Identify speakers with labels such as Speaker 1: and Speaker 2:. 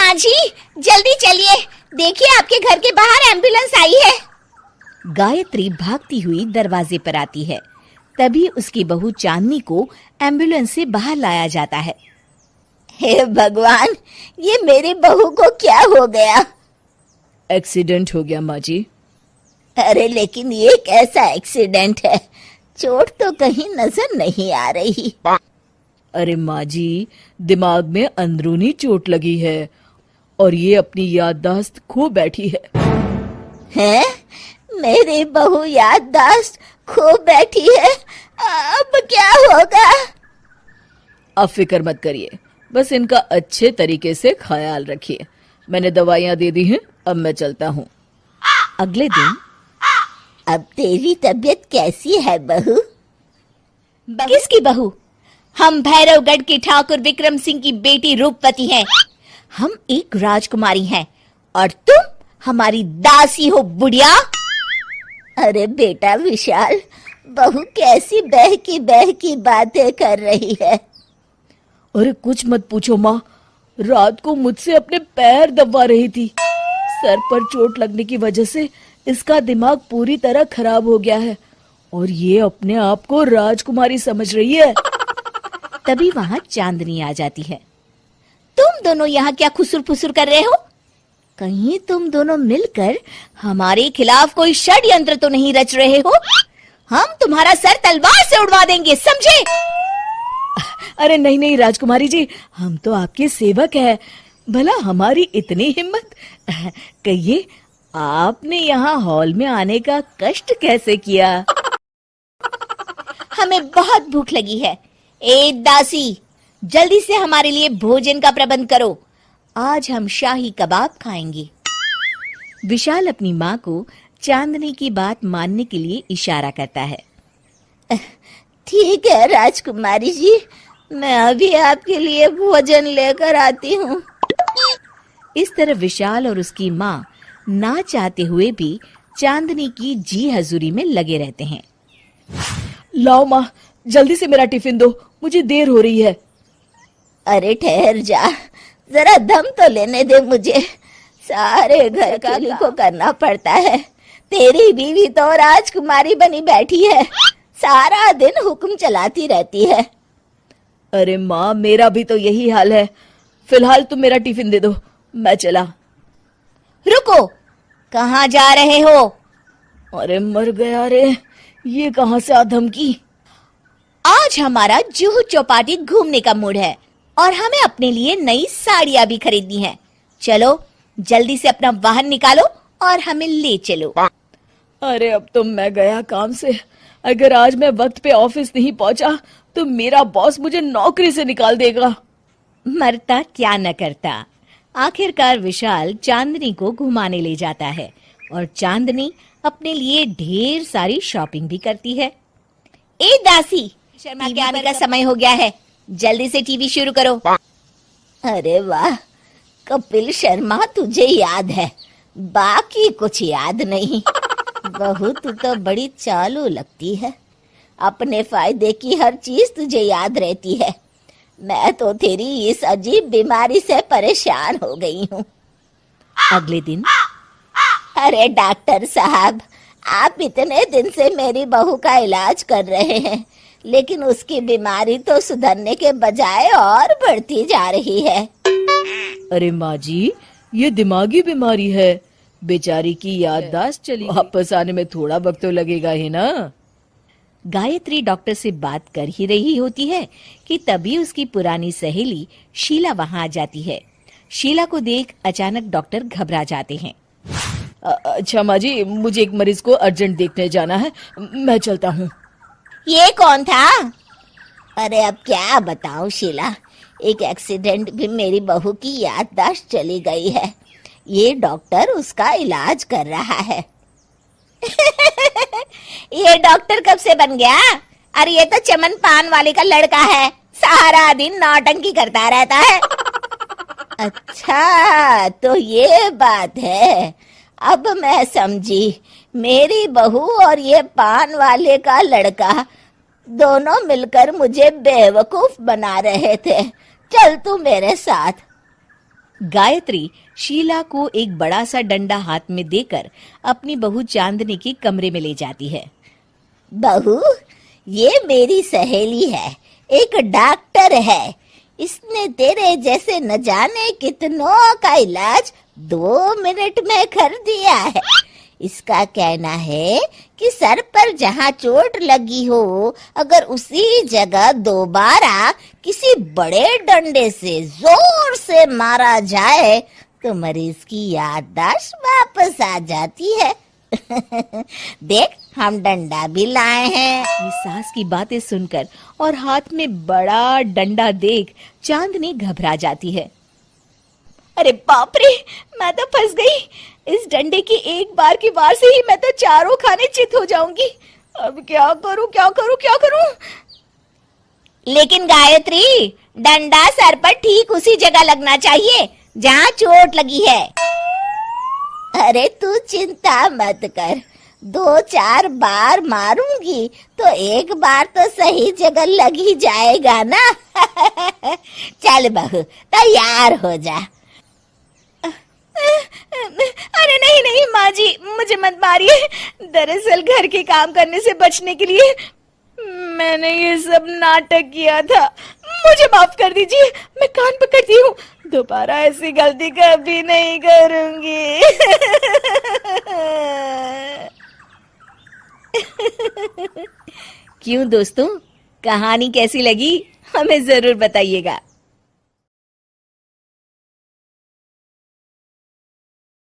Speaker 1: माँ जी, जल्दी चलिए, देखिए आपके घर के बाहर एम्बुलेंस आई है।
Speaker 2: गायत्री भागती हुई दरवाजे पर आती है। तभी उसकी बहू चांदनी को एम्बुलेंस से बाहर लाया जाता है।
Speaker 1: हे भगवान, ये मेरी बहू को क्या हो गया?
Speaker 3: एक्सीडेंट हो गया माँ जी।
Speaker 1: अरे लेकिन ये कैसा एक्सीडेंट है? चोट तो कहीं नजर नहीं आ रही।
Speaker 3: अरे माँ जी, दिमाग में अंदरूनी चोट लगी है और ये अपनी याददाश्त खो बैठी है।
Speaker 1: हैं? मेरी बहू याददाश्त खो बैठी है, अब क्या होगा?
Speaker 3: आप फिक्र मत करिए, बस इनका अच्छे तरीके से ख्याल रखिए। मैंने दवाइयाँ दे दी हैं, अब मैं चलता हूँ।
Speaker 2: अगले दिन
Speaker 1: अब तेरी तबीयत कैसी है बहू?
Speaker 2: किसकी बहू? हम भैरवगढ़ के ठाकुर विक्रम सिंह की बेटी रूपवती हैं। हम एक राजकुमारी हैं और तुम हमारी दासी हो बुढ़िया।
Speaker 1: अरे बेटा विशाल, बहू कैसी बहकी बातें कर रही है।
Speaker 3: अरे कुछ मत पूछो माँ, रात को मुझसे अपने पैर दबा रही थी। सर पर चोट लगने की वजह से इसका दिमाग पूरी तरह खराब हो गया है और ये अपने आप को राजकुमारी समझ रही है।
Speaker 2: तभी वहां चांदनी आ जाती है। तुम दोनों यहाँ क्या खुसुर फुसुर कर रहे हो? कहीं तुम दोनों मिलकर हमारे खिलाफ कोई षड्यंत्र तो नहीं रच रहे हो? हम तुम्हारा सर तलवार से उड़वा देंगे, समझे?
Speaker 3: अरे नहीं नहीं राजकुमारी जी, हम तो आपके सेवक हैं। भला हमारी इतनी हिम्मत। कहिए, आपने यहाँ हॉल में आने का कष्ट कैसे किया?
Speaker 2: हमें बहुत भूख लगी है। ए दासी, जल्दी से हमारे लिए भोजन का प्रबंध करो। आज हम शाही कबाब खाएंगे। विशाल अपनी माँ को चांदनी की बात मानने के लिए इशारा करता है।
Speaker 1: ठीक है राजकुमारी जी, मैं अभी आपके लिए भोजन लेकर आती हूँ।
Speaker 2: इस तरह विशाल और उसकी माँ ना चाहते हुए भी चांदनी की जी हजूरी में लगे रहते हैं।
Speaker 3: लाओ माँ, जल्दी से मेरा टिफिन दो, मुझे देर हो रही है।
Speaker 1: अरे ठहर जा, जरा दम तो लेने दे मुझे। सारे घर को करना पड़ता है। तेरी बीवी तो राजकुमारी बनी बैठी है, सारा दिन हुक्म चलाती रहती है।
Speaker 3: अरे माँ, मेरा भी तो यही हाल है। फिलहाल तुम मेरा टिफिन दे दो, मैं चला।
Speaker 2: रुको, कहाँ जा रहे हो?
Speaker 3: अरे मर गया रे, ये कहाँ से आ धमकी?
Speaker 2: आज हमारा जुहू चौपाटी घूमने का मूड है और हमें अपने लिए नई साड़ियाँ भी खरीदनी है। चलो जल्दी से अपना वाहन निकालो और हमें ले चलो।
Speaker 3: अरे अब तो मैं गया काम से। अगर आज मैं वक्त पे ऑफिस नहीं पहुंचा तो मेरा बॉस मुझे नौकरी से निकाल देगा।
Speaker 2: मरता क्या न करता। आखिरकार विशाल चांदनी को घुमाने ले जाता है और चांदनी अपने लिए ढेर सारी शॉपिंग भी करती है। ए दासी, शर्मा के आने का समय हो गया है, जल्दी से टीवी शुरू करो।
Speaker 1: अरे वाह कपिल शर्मा, तुझे याद है, बाकी कुछ याद नहीं। बहू तू तो बड़ी चालू लगती है, अपने फायदे की हर चीज तुझे याद रहती है। मैं तो तेरी इस अजीब बीमारी से परेशान हो गई हूँ।
Speaker 2: अगले दिन,
Speaker 1: अरे डॉक्टर साहब, आप इतने दिन से मेरी बहू का इलाज कर रहे हैं, लेकिन उसकी बीमारी तो सुधरने के बजाय और बढ़ती जा रही है।
Speaker 3: अरे माँ जी, ये दिमागी बीमारी है। बेचारी की याददाश्त चली, वापस आने में थोड़ा वक्त तो लगेगा ही ना।
Speaker 2: गायत्री डॉक्टर से बात कर ही रही होती है कि तभी उसकी पुरानी सहेली शीला वहां आ जाती है। शीला को देख अचानक डॉक्टर घबरा जाते हैं।
Speaker 3: अच्छा माँ जी, मुझे एक मरीज को अर्जेंट देखने जाना है, मैं चलता हूँ।
Speaker 1: ये कौन था? अरे अब क्या बताऊं शीला, एक एक्सीडेंट भी मेरी बहू की याददाश्त चली गई है। ये डॉक्टर उसका इलाज कर रहा है। ये डॉक्टर कब से बन गया? अरे ये तो चमन पान वाले का लड़का है, सारा दिन नौटंकी करता रहता है। अच्छा तो ये बात है, अब मैं समझी। मेरी बहू और ये पान वाले का लड़का दोनों मिलकर मुझे बेवकूफ बना रहे थे। चल तू मेरे साथ।
Speaker 2: गायत्री शीला को एक बड़ा सा डंडा हाथ में देकर अपनी बहू चांदनी के कमरे में ले जाती है।
Speaker 1: बहू, ये मेरी सहेली है, एक डॉक्टर है। इसने तेरे जैसे न जाने कितनों का इलाज 2 मिनट में कर दिया है। इसका कहना है कि सर पर जहाँ चोट लगी हो, अगर उसी जगह दोबारा किसी बड़े डंडे से जोर से मारा जाए तो मरीज की याददाश्त वापस आ जाती है। देख, हम डंडा भी लाए हैं।
Speaker 2: अपनी सास की बातें सुनकर और हाथ में बड़ा डंडा देख चांदनी घबरा जाती है। अरे बाप रे, मैं तो फंस गई। इस डंडे की एक बार की वार से ही मैं तो चारों खाने चित हो जाऊंगी। अब क्या करूं, क्या करूं, क्या करूं?
Speaker 1: लेकिन गायत्री, डंडा सर पर ठीक उसी जगह लगना चाहिए जहाँ चोट लगी है। अरे तू चिंता मत कर, 2-4 बार मारूंगी तो एक बार तो सही जगह लग ही जाएगा ना। चल बहू, तैयार हो जा।
Speaker 2: अरे नहीं नहीं माँ जी, मुझे मत मारिए। दरअसल घर के काम करने से बचने के लिए मैंने ये सब नाटक किया था। मुझे माफ कर दीजिए, मैं कान पकड़ती हूँ। दोबारा ऐसी गलती कभी नहीं करूंगी। क्यों दोस्तों, कहानी कैसी लगी हमें जरूर बताइएगा।